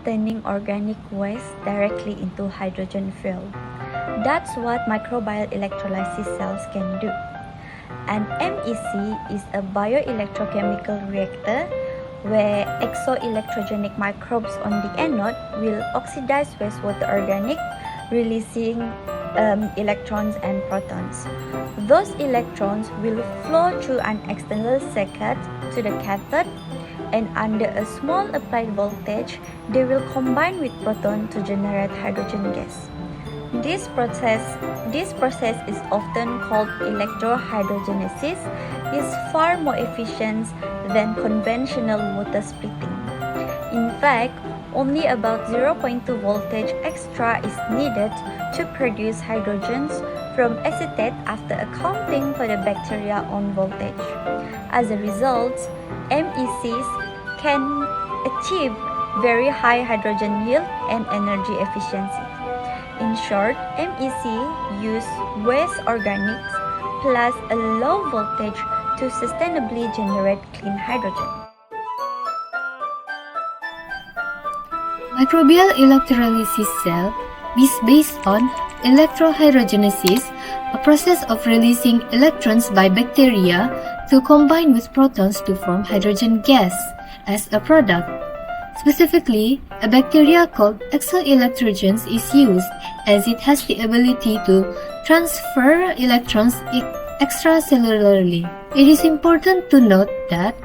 turning organic waste directly into hydrogen fuel. That's what microbial electrolysis cells can do. An MEC is a bioelectrochemical reactor where exoelectrogenic microbes on the anode will oxidize wastewater organic, releasing electrons and protons. Those electrons will flow through an external circuit to the cathode, and under a small applied voltage, they will combine with proton to generate hydrogen gas. This process is often called electrohydrogenesis, is far more efficient than conventional water splitting. In fact, only about 0.2 voltage extra is needed to produce hydrogens from acetate after accounting for the bacteria on voltage. As a result, MECs can achieve very high hydrogen yield and energy efficiency. In short, MEC use waste organics plus a low voltage to sustainably generate clean hydrogen. Microbial electrolysis cell is based on electrohydrogenesis, a process of releasing electrons by bacteria to combine with protons to form hydrogen gas as a product. Specifically, a bacteria called exoelectrogens is used as it has the ability to transfer electrons extracellularly. It is important to note that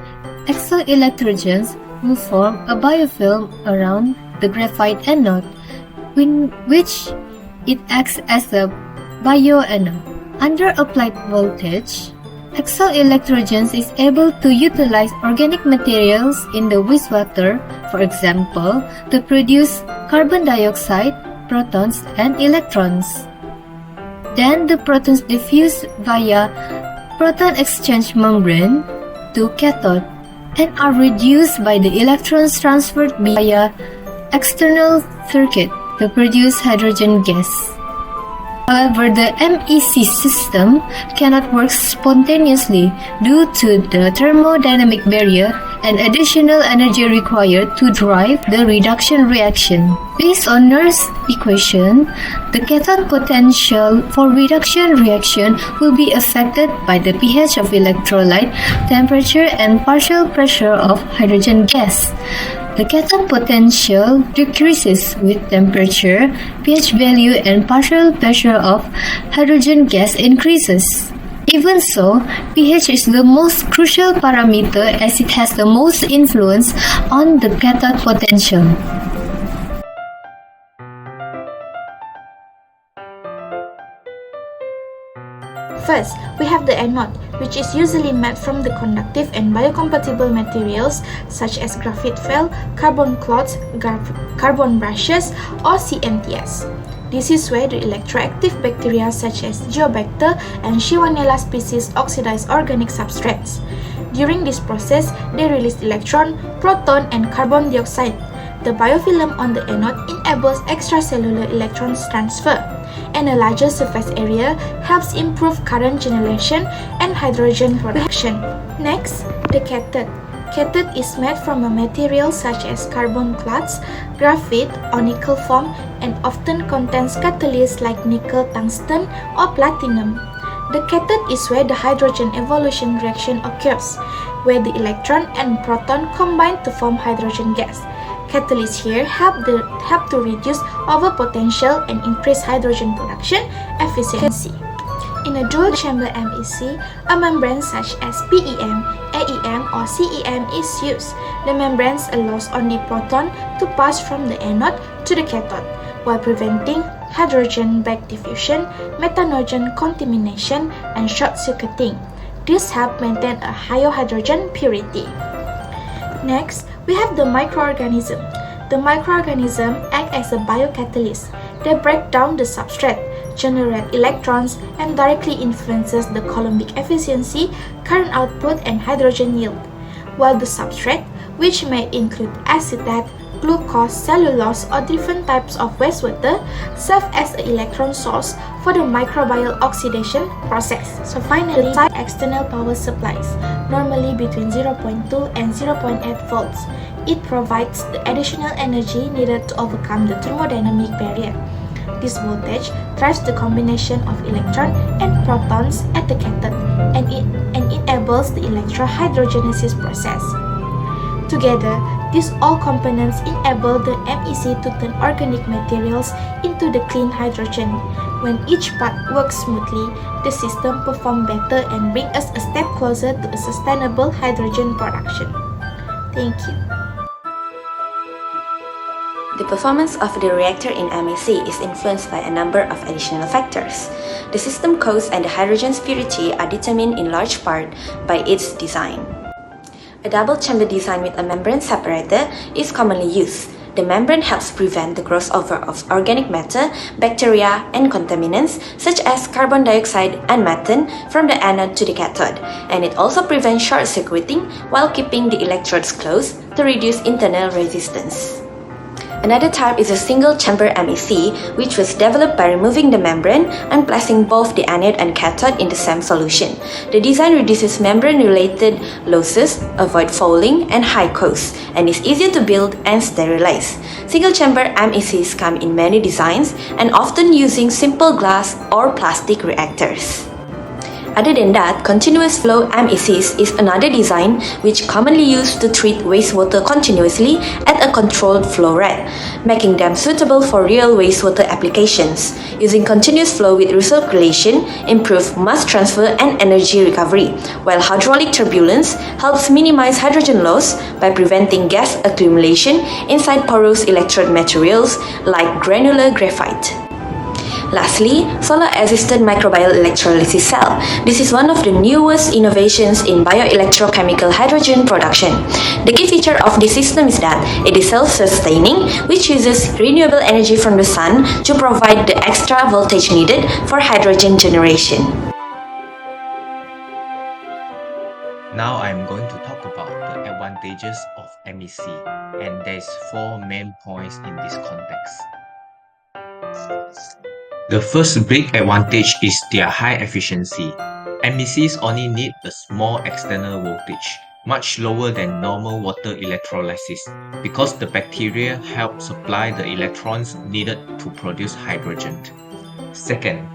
exoelectrogens will form a biofilm around the graphite anode, in which it acts as a bioanode. Under applied voltage, exoelectrogens is able to utilize organic materials in the wastewater, for example, to produce carbon dioxide, protons, and electrons. Then the protons diffuse via proton exchange membrane to cathode and are reduced by the electrons transferred via external circuit to produce hydrogen gas. However, the MEC system cannot work spontaneously due to the thermodynamic barrier and additional energy required to drive the reduction reaction. Based on Nernst's equation, the cathode potential for reduction reaction will be affected by the pH of electrolyte, temperature, and partial pressure of hydrogen gas. The cathode potential decreases with temperature, pH value, and partial pressure of hydrogen gas increases. Even so, pH is the most crucial parameter as it has the most influence on the cathode potential. First, we have the anode, which is usually made from the conductive and biocompatible materials such as graphite felt, carbon cloths, carbon brushes, or CNTS. This is where the electroactive bacteria such as Geobacter and Shigella species oxidize organic substrates. During this process, they release electron, proton, and carbon dioxide. The biofilm on the anode enables extracellular electrons transfer, and a larger surface area helps improve current generation and hydrogen production. Next, the cathode. Cathode is made from a material such as carbon cloths, graphite, or nickel foam, and often contains catalysts like nickel tungsten or platinum. The cathode is where the hydrogen evolution reaction occurs, where the electron and proton combine to form hydrogen gas. Catalysts here help to reduce overpotential and increase hydrogen production efficiency. In a dual-chamber MEC, a membrane such as PEM, AEM, or CEM is used. The membrane allows only proton to pass from the anode to the cathode, while preventing hydrogen back diffusion, methanogen contamination, and short-circuiting. This helps maintain a higher hydrogen purity. Next, we have the microorganism. The microorganism act as a biocatalyst. They break down the substrate, generate electrons, and directly influences the coulombic efficiency, current output, and hydrogen yield. While the substrate, which may include acetate, glucose, cellulose, or different types of wastewater, serve as an electron source for the microbial oxidation process. So finally, external power supplies. normally between 0.2 and 0.8 volts. It provides the additional energy needed to overcome the thermodynamic barrier. This voltage drives the combination of electron and protons at the cathode and enables the electrohydrogenesis process. Together, these all components enable the MEC to turn organic materials into the clean hydrogen. When each part works smoothly, the system performs better and brings us a step closer to a sustainable hydrogen production. Thank you. The performance of the reactor in MEC is influenced by a number of additional factors. The system cost and the hydrogen's purity are determined in large part by its design. A double chamber design with a membrane separator is commonly used. The membrane helps prevent the crossover of organic matter, bacteria, and contaminants such as carbon dioxide and methane from the anode to the cathode, and it also prevents short-circuiting while keeping the electrodes closed to reduce internal resistance. Another type is a single-chamber MEC, which was developed by removing the membrane and placing both the anode and cathode in the same solution. The design reduces membrane-related losses, avoid fouling, and high costs, and is easier to build and sterilize. Single-chamber MECs come in many designs and often using simple glass or plastic reactors. Other than that, continuous flow MECs is another design which commonly used to treat wastewater continuously at a controlled flow rate, making them suitable for real wastewater applications. Using continuous flow with recirculation improves mass transfer and energy recovery, while hydraulic turbulence helps minimize hydrogen loss by preventing gas accumulation inside porous electrode materials like granular graphite. Lastly, solar-assisted microbial electrolysis cell. This is one of the newest innovations in bioelectrochemical hydrogen production. The key feature of this system is that it is self-sustaining, which uses renewable energy from the sun to provide the extra voltage needed for hydrogen generation. Now I'm going to talk about the advantages of MEC, and there's 4 main points in this context. The first big advantage is their high efficiency. MECs only need a small external voltage, much lower than normal water electrolysis, because the bacteria help supply the electrons needed to produce hydrogen. Second,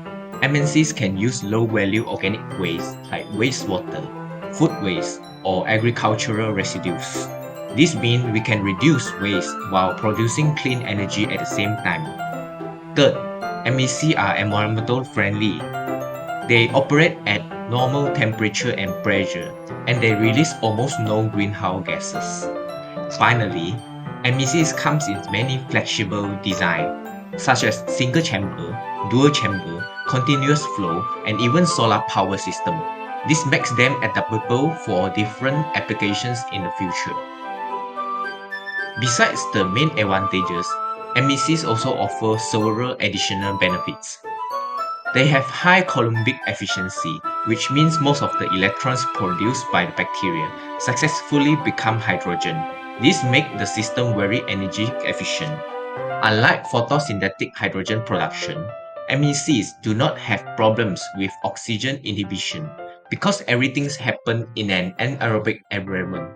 MNCs can use low-value organic waste like wastewater, food waste, or agricultural residues. This means we can reduce waste while producing clean energy at the same time. Third, MEC are environmental friendly. They operate at normal temperature and pressure, and they release almost no greenhouse gases. Finally, MECs comes in many flexible designs, such as single chamber, dual chamber, continuous flow, and even solar power system. This makes them adaptable for different applications in the future. Besides the main advantages, MECs also offer several additional benefits. They have high Coulombic efficiency, which means most of the electrons produced by the bacteria successfully become hydrogen. This makes the system very energy efficient. Unlike photosynthetic hydrogen production, MECs do not have problems with oxygen inhibition because everything happens in an anaerobic environment.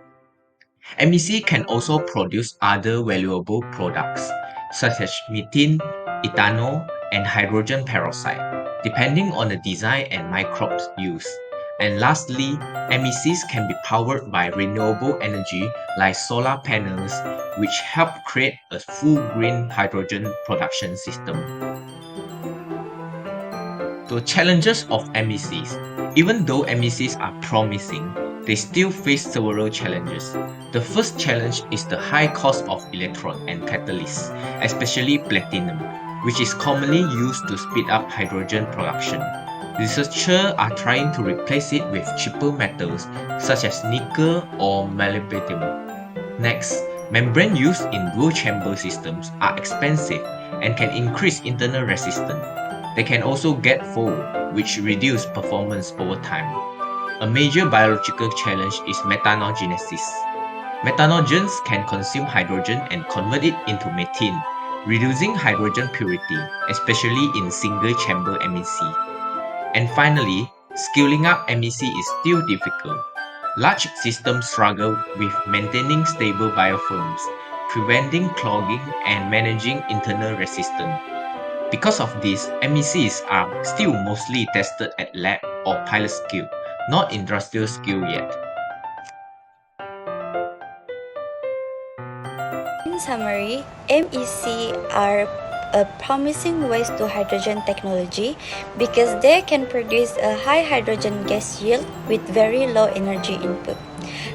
MEC can also produce other valuable products such as methane, ethanol, and hydrogen peroxide, depending on the design and microbes used. And lastly, MECs can be powered by renewable energy like solar panels, which help create a full green hydrogen production system. The challenges of MECs. Even though MECs are promising, they still face several challenges. The first challenge is the high cost of electron and catalysts, especially platinum, which is commonly used to speed up hydrogen production. Researchers are trying to replace it with cheaper metals such as nickel or molybdenum. Next, membrane used in dual-chamber systems are expensive and can increase internal resistance. They can also get full, which reduces performance over time. A major biological challenge is methanogenesis. Methanogens can consume hydrogen and convert it into methane, reducing hydrogen purity, especially in single-chamber MEC. And finally, scaling up MEC is still difficult. Large systems struggle with maintaining stable biofilms, preventing clogging, and managing internal resistance. Because of this, MECs are still mostly tested at lab or pilot scale, not industrial scale yet. In summary, MEC are a promising waste to hydrogen technology because they can produce a high hydrogen gas yield with very low energy input,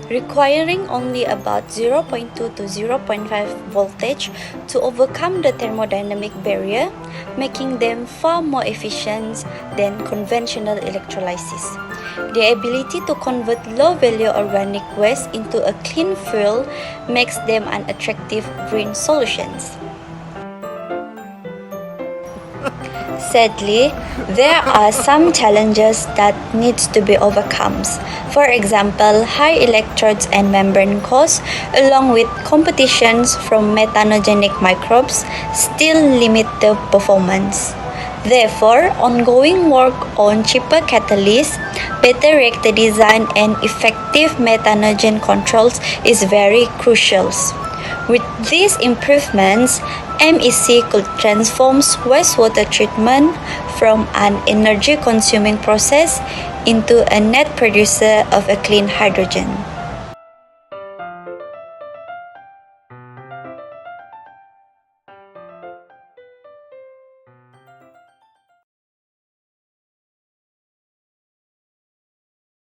requiring only about 0.2 to 0.5 voltage to overcome the thermodynamic barrier, making them far more efficient than conventional electrolysis. The ability to convert low-value organic waste into a clean fuel makes them an attractive green solutions. Sadly, there are some challenges that needs to be overcome. For example, high electrodes and membrane costs, along with competitions from methanogenic microbes, still limit the performance. Therefore, ongoing work on cheaper catalysts, better reactor design, and effective methanogen controls is very crucial. With these improvements, MEC could transform wastewater treatment from an energy consuming process into a net producer of a clean hydrogen.